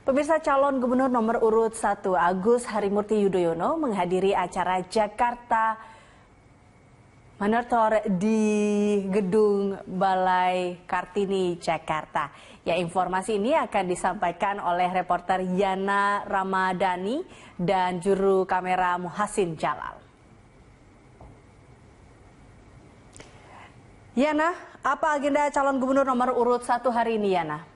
Pemirsa, calon gubernur nomor urut 1 Agus Harimurti Yudhoyono menghadiri acara Jakarta Monitor di Gedung Balai Kartini, Jakarta. Ya, informasi ini akan disampaikan oleh reporter Yana Ramadhani dan juru kamera Muhasin Jalal. Yana, apa agenda calon gubernur nomor urut 1 hari ini, Yana?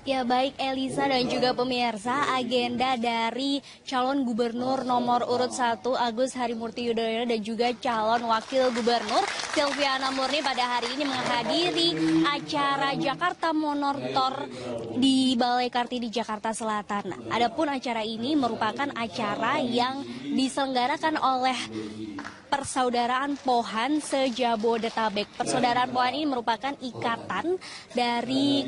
Ya, baik Elisa dan juga pemirsa, agenda dari calon gubernur nomor urut 1 Agus Harimurti Yudhoyono dan juga calon wakil gubernur Silviana Murni pada hari ini menghadiri acara Jakarta Monitor di Balai Kartini Jakarta Selatan. Adapun acara ini merupakan acara yang diselenggarakan oleh Persaudaraan Pohan se-Jabodetabek. Persaudaraan Pohan ini merupakan ikatan dari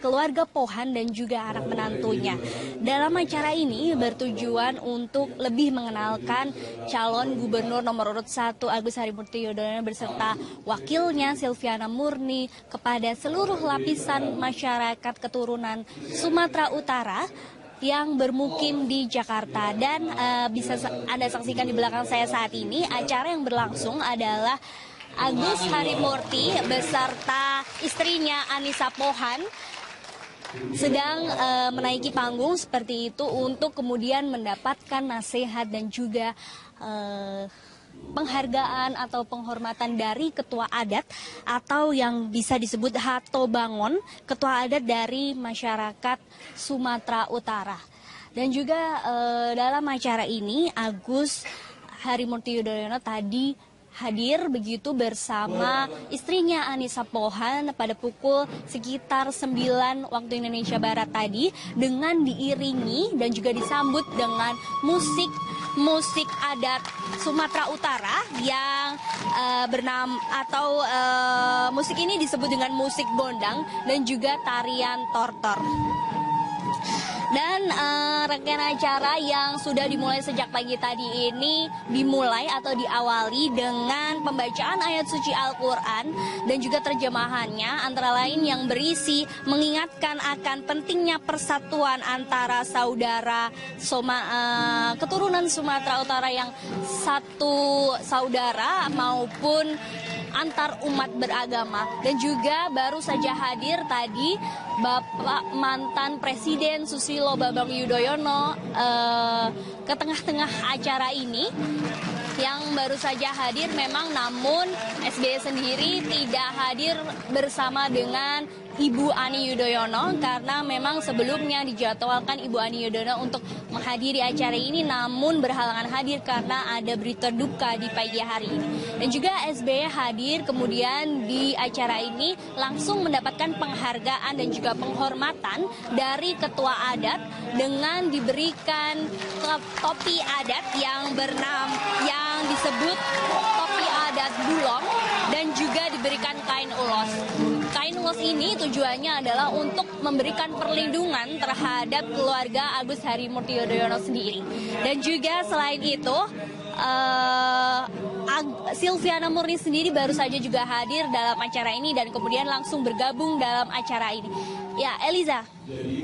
keluarga Pohan dan juga anak menantunya. Dalam acara ini bertujuan untuk lebih mengenalkan calon gubernur nomor urut 1 Agus Harimurti Yudhoyono beserta wakilnya Silviana Murni kepada seluruh lapisan masyarakat keturunan Sumatera Utara yang bermukim di Jakarta. Dan bisa Anda saksikan di belakang saya saat ini, acara yang berlangsung adalah Agus Harimurti beserta istrinya Anissa Pohan sedang menaiki panggung seperti itu untuk kemudian mendapatkan nasihat dan juga penghargaan atau penghormatan dari ketua adat atau yang bisa disebut Hato Bangon, ketua adat dari masyarakat Sumatera Utara. Dan juga dalam acara ini Agus Harimurti Yudhoyono tadi hadir begitu bersama istrinya Anissa Pohan pada pukul sekitar 9 waktu Indonesia Barat tadi, dengan diiringi dan juga disambut dengan musik adat Sumatera Utara yang bernama atau musik ini disebut dengan musik gondang dan juga tarian tortor. Dan rangkaian acara yang sudah dimulai sejak pagi tadi ini dimulai atau diawali dengan pembacaan ayat suci Al-Quran dan juga terjemahannya, antara lain yang berisi mengingatkan akan pentingnya persatuan antara saudara keturunan Sumatera Utara yang satu saudara maupun antar umat beragama. Dan juga baru saja hadir tadi Bapak mantan Presiden Susilo Bambang Yudhoyono ke tengah-tengah acara ini, yang baru saja hadir memang, namun SBY sendiri tidak hadir bersama dengan Ibu Ani Yudhoyono karena memang sebelumnya dijadwalkan Ibu Ani Yudhoyono untuk menghadiri acara ini, namun berhalangan hadir karena ada berita duka di pagi hari ini. Dan juga SBY hadir kemudian di acara ini langsung mendapatkan penghargaan dan juga penghormatan dari ketua adat dengan diberikan topi adat yang disebut topi adat Bulong dan juga diberikan kain ulos. Kain ulos ini tujuannya adalah untuk memberikan perlindungan terhadap keluarga Agus Harimurti Yudhoyono sendiri. Dan juga selain itu, Silviana Murni sendiri baru saja juga hadir dalam acara ini dan kemudian langsung bergabung dalam acara ini. Ya, Eliza.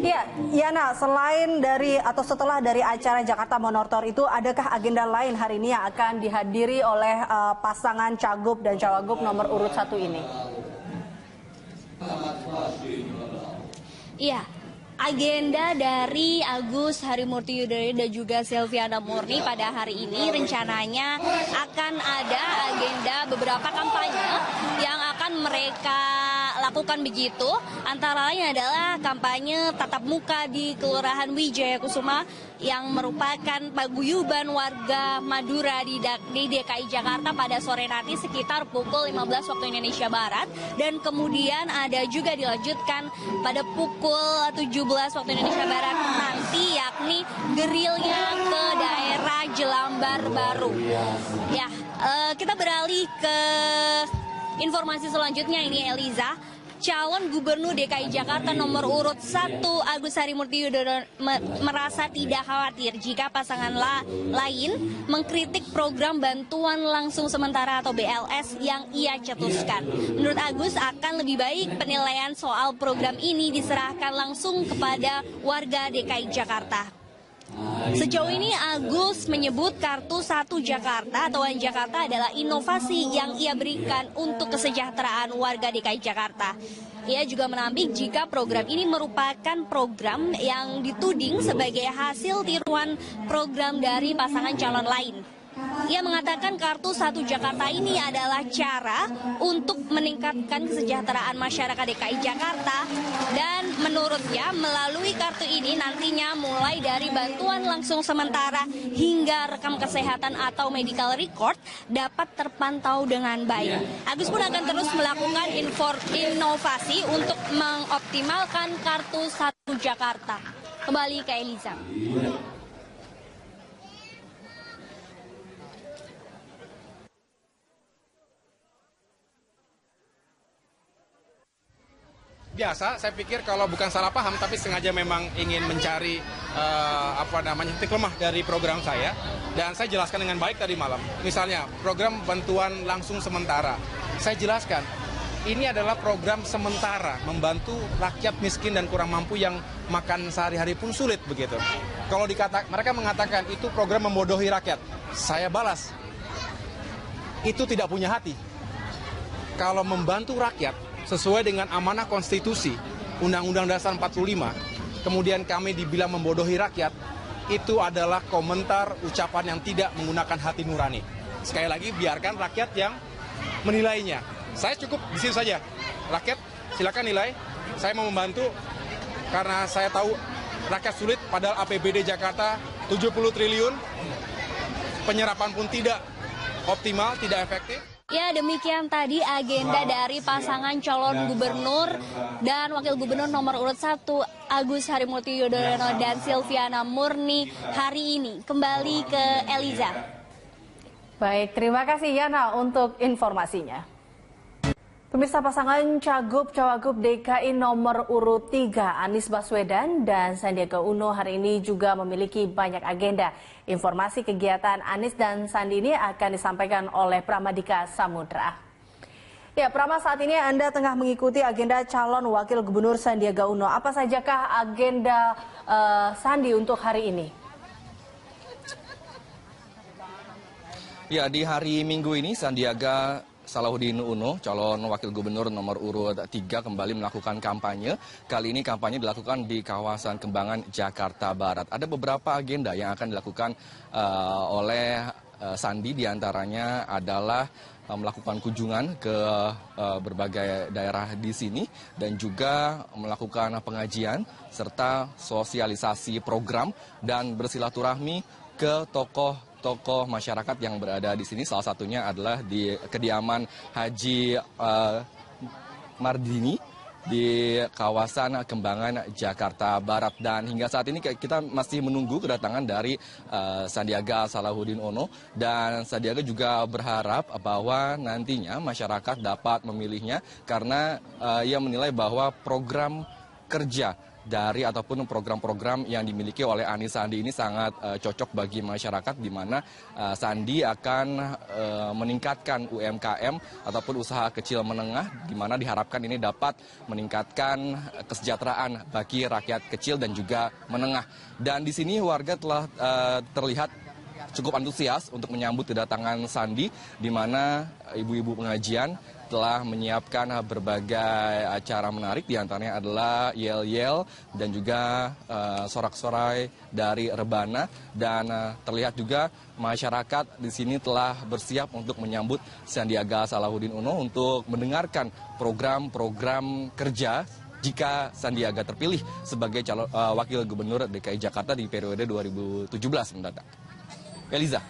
Ya, Yana, selain dari atau setelah dari acara Jakarta Monitor itu, adakah agenda lain hari ini yang akan dihadiri oleh pasangan Cagup dan Cawagup nomor urut 1 ini? Iya, agenda dari Agus Harimurti Yudhoyono dan juga Silviana Murni pada hari ini rencananya akan ada agenda beberapa kampanye yang akan mereka lakukan begitu. Antara lain adalah kampanye tatap muka di Kelurahan Wijaya Kusuma yang merupakan paguyuban warga Madura di DKI Jakarta pada sore nanti sekitar pukul 15 waktu Indonesia Barat. Dan kemudian ada juga dilanjutkan pada pukul 17 waktu Indonesia Barat nanti, yakni gerilya ke daerah Jelambar Baru. Ya, kita beralih ke informasi selanjutnya ini, Eliza. calon gubernur DKI Jakarta nomor urut 1 Agus Harimurti Yudhoyono merasa tidak khawatir jika pasangan lain mengkritik program bantuan langsung sementara atau BLS yang ia cetuskan. Menurut Agus, akan lebih baik penilaian soal program ini diserahkan langsung kepada warga DKI Jakarta. Sejauh ini Agus menyebut kartu Satu Jakarta atau One Jakarta adalah inovasi yang ia berikan untuk kesejahteraan warga DKI Jakarta. Ia juga menampik jika program ini merupakan program yang dituding sebagai hasil tiruan program dari pasangan calon lain. Ia mengatakan kartu Satu Jakarta ini adalah cara untuk meningkatkan kesejahteraan masyarakat DKI Jakarta dan menurutnya melalui kartu ini nantinya mulai dari bantuan langsung sementara hingga rekam kesehatan atau medical record dapat terpantau dengan baik. Agus pun akan terus melakukan inovasi untuk mengoptimalkan kartu Satu Jakarta. Kembali ke Eliza. Biasa, saya pikir kalau bukan salah paham, tapi sengaja memang ingin mencari titik lemah dari program saya, dan saya jelaskan dengan baik tadi malam. Misalnya program bantuan langsung sementara, saya jelaskan ini adalah program sementara membantu rakyat miskin dan kurang mampu yang makan sehari-hari pun sulit begitu. Kalau mereka mengatakan itu program membodohi rakyat, saya balas itu tidak punya hati. Kalau membantu rakyat sesuai dengan amanah konstitusi, Undang-Undang Dasar 45, kemudian kami dibilang membodohi rakyat, itu adalah komentar ucapan yang tidak menggunakan hati nurani. Sekali lagi, biarkan rakyat yang menilainya. Saya cukup di situ saja. Rakyat, silakan nilai. Saya mau membantu karena saya tahu rakyat sulit, padahal APBD Jakarta 70 triliun, penyerapan pun tidak optimal, tidak efektif. Ya, demikian tadi agenda dari pasangan calon gubernur dan wakil gubernur nomor urut 1 Agus Harimurti Yudhoyono dan Silviana Murni hari ini. Kembali ke Eliza. Baik, terima kasih Yana untuk informasinya. Pemirsa, pasangan Cagup-Cawagup DKI nomor urut 3 Anies Baswedan dan Sandiaga Uno hari ini juga memiliki banyak agenda. Informasi kegiatan Anies dan Sandi ini akan disampaikan oleh Pramadika Samudra. Ya, Prama, saat ini Anda tengah mengikuti agenda calon wakil gubernur Sandiaga Uno. Apa sajakah agenda Sandi untuk hari ini? Ya, di hari Minggu ini Sandiaga Salahuddin Uno, calon wakil gubernur nomor urut 3 kembali melakukan kampanye. Kali ini kampanye dilakukan di kawasan Kembangan, Jakarta Barat. Ada beberapa agenda yang akan dilakukan oleh Sandi, diantaranya adalah melakukan kunjungan ke berbagai daerah di sini dan juga melakukan pengajian serta sosialisasi program dan bersilaturahmi ke tokoh masyarakat yang berada di sini. Salah satunya adalah di kediaman Haji Mardini di kawasan Kembangan, Jakarta Barat. Dan hingga saat ini kita masih menunggu kedatangan dari Sandiaga Salahuddin Uno, dan Sandiaga juga berharap bahwa nantinya masyarakat dapat memilihnya karena ia menilai bahwa program kerja dari ataupun program-program yang dimiliki oleh Anies Sandi ini sangat cocok bagi masyarakat, di mana Sandi akan meningkatkan UMKM ataupun usaha kecil menengah, di mana diharapkan ini dapat meningkatkan kesejahteraan bagi rakyat kecil dan juga menengah. Dan di sini warga telah terlihat cukup antusias untuk menyambut kedatangan Sandi, di mana ibu-ibu pengajian telah menyiapkan berbagai acara menarik, diantaranya adalah yel-yel dan juga sorak-sorai dari rebana, dan terlihat juga masyarakat di sini telah bersiap untuk menyambut Sandiaga Salahuddin Uno untuk mendengarkan program-program kerja jika Sandiaga terpilih sebagai calon wakil gubernur DKI Jakarta di periode 2017 mendatang. Eliza.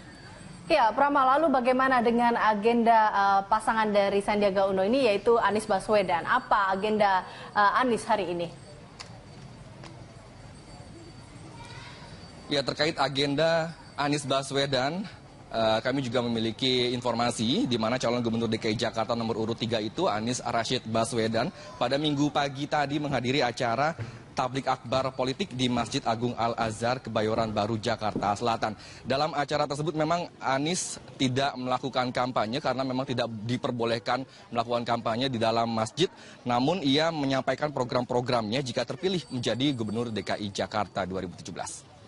Ya, Prama, lalu bagaimana dengan agenda pasangan dari Sandiaga Uno ini, yaitu Anies Baswedan? Apa agenda Anies hari ini? Ya, terkait agenda Anies Baswedan, kami juga memiliki informasi di mana calon gubernur DKI Jakarta nomor urut 3 itu Anies Rashid Baswedan pada Minggu pagi tadi menghadiri acara tablik akbar politik di Masjid Agung Al-Azhar, Kebayoran Baru, Jakarta Selatan. Dalam acara tersebut memang Anies tidak melakukan kampanye karena memang tidak diperbolehkan melakukan kampanye di dalam masjid. Namun ia menyampaikan program-programnya jika terpilih menjadi Gubernur DKI Jakarta 2017.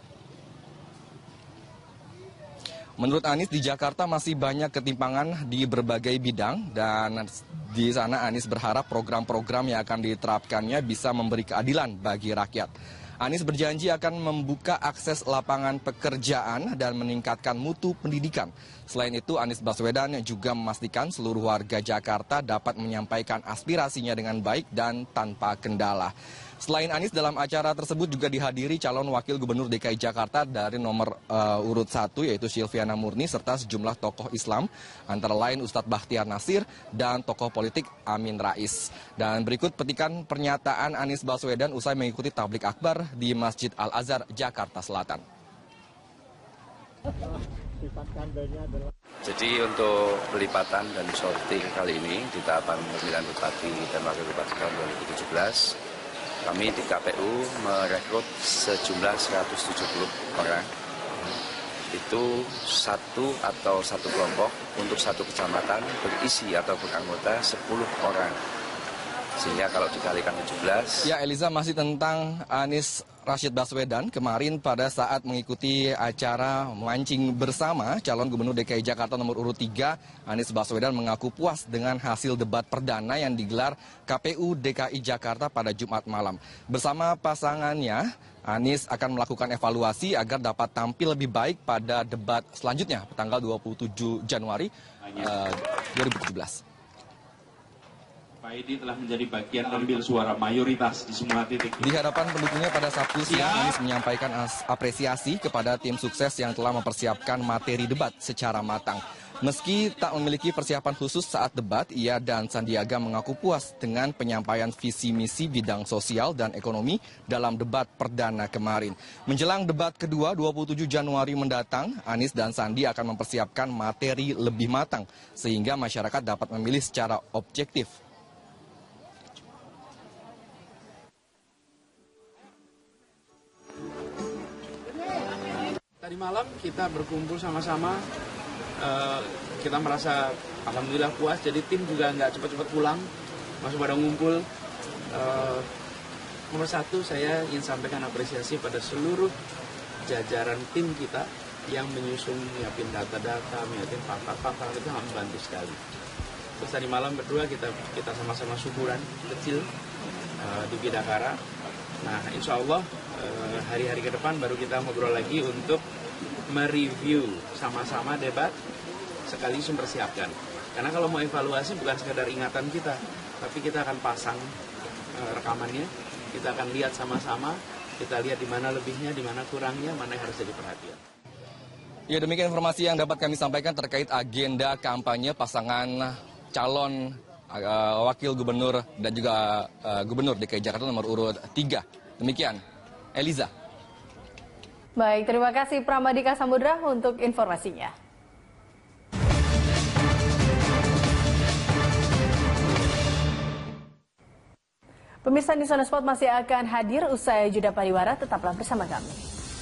Menurut Anies, di Jakarta masih banyak ketimpangan di berbagai bidang dan di sana Anies berharap program-program yang akan diterapkannya bisa memberi keadilan bagi rakyat. Anies berjanji akan membuka akses lapangan pekerjaan dan meningkatkan mutu pendidikan. Selain itu, Anies Baswedan juga memastikan seluruh warga Jakarta dapat menyampaikan aspirasinya dengan baik dan tanpa kendala. Selain Anies, dalam acara tersebut juga dihadiri calon wakil gubernur DKI Jakarta dari nomor urut 1 yaitu Silviana Murni serta sejumlah tokoh Islam antara lain Ustadz Bakhtiar Nasir dan tokoh politik Amin Rais. Dan berikut petikan pernyataan Anies Baswedan usai mengikuti tablik akbar di Masjid Al-Azhar, Jakarta Selatan. Jadi untuk pelipatan dan sorting kali ini di tahapan pemilihan bupati dan wakil bupati tahun 2017, kami di KPU merekrut sejumlah 170 orang. Itu satu kelompok untuk satu kecamatan berisi atau beranggota 10 orang. Sehingga kalau dikalikan 17... Ya, Eliza, masih tentang Anies Rashid Baswedan. Kemarin pada saat mengikuti acara mancing bersama calon gubernur DKI Jakarta nomor urut 3, Anies Baswedan mengaku puas dengan hasil debat perdana yang digelar KPU DKI Jakarta pada Jumat malam. Bersama pasangannya, Anies akan melakukan evaluasi agar dapat tampil lebih baik pada debat selanjutnya, tanggal 27 Januari 2017. Pak Edi telah menjadi bagian ambil suara mayoritas di semua titik. Di hadapan pendukungnya pada Sabtu siang, Anies menyampaikan apresiasi kepada tim sukses yang telah mempersiapkan materi debat secara matang. Meski tak memiliki persiapan khusus saat debat, ia dan Sandiaga mengaku puas dengan penyampaian visi misi bidang sosial dan ekonomi dalam debat perdana kemarin. Menjelang debat kedua 27 Januari mendatang, Anies dan Sandi akan mempersiapkan materi lebih matang sehingga masyarakat dapat memilih secara objektif. Tadi malam kita berkumpul sama-sama, kita merasa alhamdulillah puas, jadi tim juga nggak cepat-cepat pulang, masih pada ngumpul. Nomor satu, saya ingin sampaikan apresiasi pada seluruh jajaran tim kita yang menyusun, nyiapin data-data, nyiapin fakta-fakta, itu membantu sekali. Terus tadi malam berdua kita sama-sama syukuran kecil di Bidakara. Nah, insya Allah hari-hari ke depan baru kita ngobrol lagi untuk mereview sama-sama debat sekaligus mempersiapkan. Karena kalau mau evaluasi bukan sekedar ingatan kita, tapi kita akan pasang rekamannya, kita akan lihat sama-sama, kita lihat di mana lebihnya, di mana kurangnya, mana yang harus jadi perhatian. Ya, demikian informasi yang dapat kami sampaikan terkait agenda kampanye pasangan calon wakil gubernur dan juga gubernur DKI Jakarta nomor urut 3. Demikian, Eliza. Baik, terima kasih Pramadika Samudra untuk informasinya. Pemirsa News on the Spot masih akan hadir usai jeda pariwara, tetaplah bersama kami.